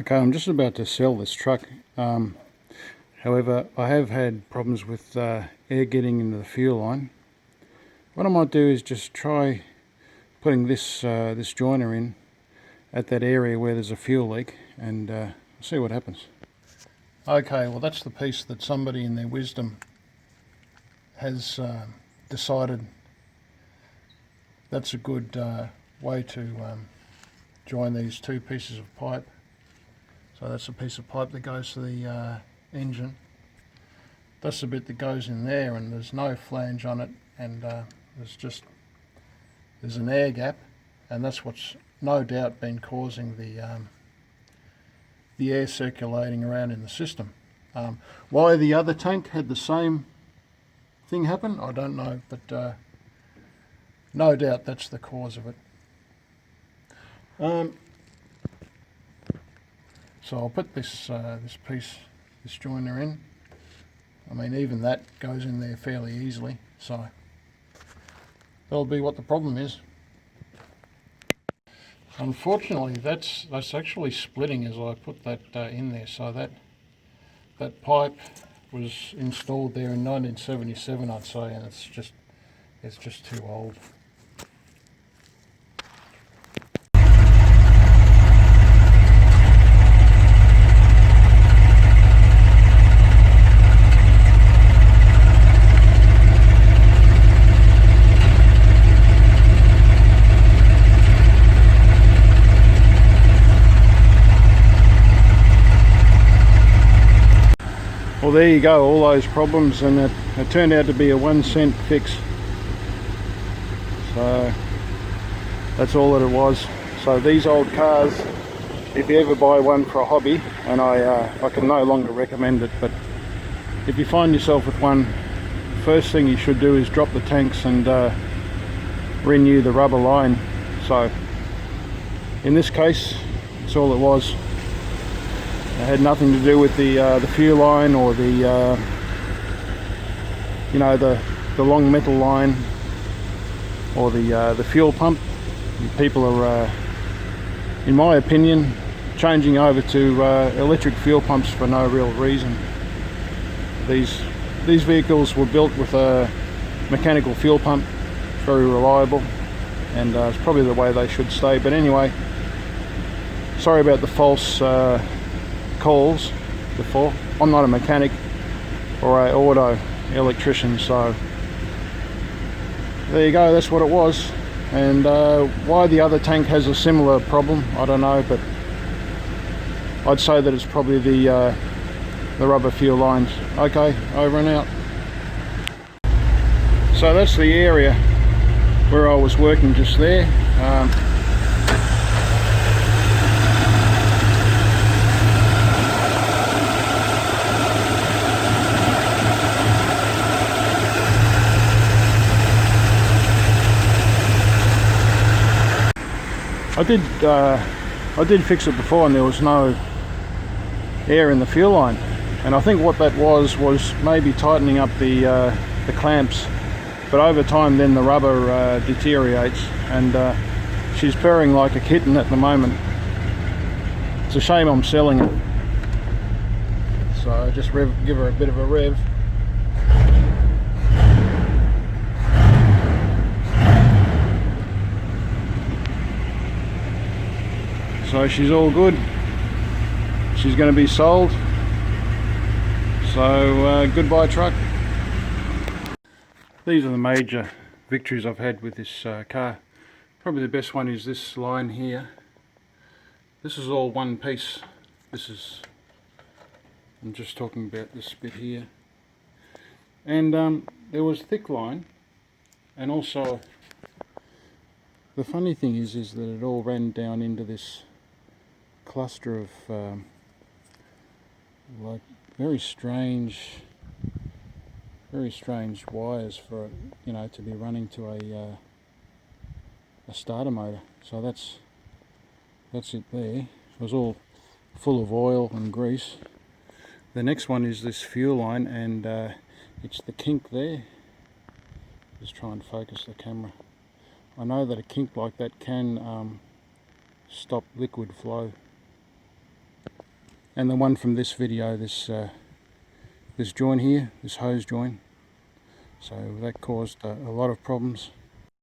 Okay, I'm just about to sell this truck. However, I have had problems with air getting into the fuel line. What I might do is just try putting this this joiner in at that area where there's a fuel leak and see what happens. Okay, well that's the piece that somebody in their wisdom has decided that's a good way to join these two pieces of pipe. So that's a piece of pipe that goes to the engine. That's the bit that goes in there, and there's no flange on it, and there's an air gap, and that's what's no doubt been causing the air circulating around in the system. Why the other tank had the same thing happen, I don't know, but no doubt that's the cause of it. So I'll put this this joiner in. I mean, even that goes in there fairly easily, so that'll be what the problem is. Unfortunately, that's actually splitting as I put that in there. So that pipe was installed there in 1977, I'd say, and it's just too old. Well, there you go, all those problems, and it turned out to be a 1 cent fix. So that's all that it was. So these old cars, if you ever buy one for a hobby, and I can no longer recommend it, but if you find yourself with one, first thing you should do is drop the tanks and renew the rubber line. So in this case, that's all it was. It had nothing to do with the fuel line or the you know, the long metal line or the fuel pump. People are, in my opinion, changing over to electric fuel pumps for no real reason. These vehicles were built with a mechanical fuel pump, very reliable, and it's probably the way they should stay. But anyway, sorry about the false calls before. I'm not a mechanic or a auto electrician, so there you go, that's what it was. And why the other tank has a similar problem, I don't know, but I'd say that it's probably the rubber fuel lines. Okay, over and out. So that's the area where I was working just there. I did fix it before, and there was no air in the fuel line, and I think what that was maybe tightening up the clamps, but over time then the rubber deteriorates, and she's purring like a kitten at the moment. It's a shame I'm selling it, so I just give her a bit of a rev. So she's all good. She's going to be sold. So goodbye truck. These are the major victories I've had with this car. Probably the best one is this line here. This is all one piece. I'm just talking about this bit here. And there was thick line, and also the funny thing is that it all ran down into this cluster of like very strange wires for it, you know, to be running to a starter motor. So that's it there. It was all full of oil and grease. The next one is this fuel line, and it's the kink there. Just try and focus the camera. I know that a kink like that can stop liquid flow. and the one from this video, this joint here, this hose joint. So that caused a lot of problems.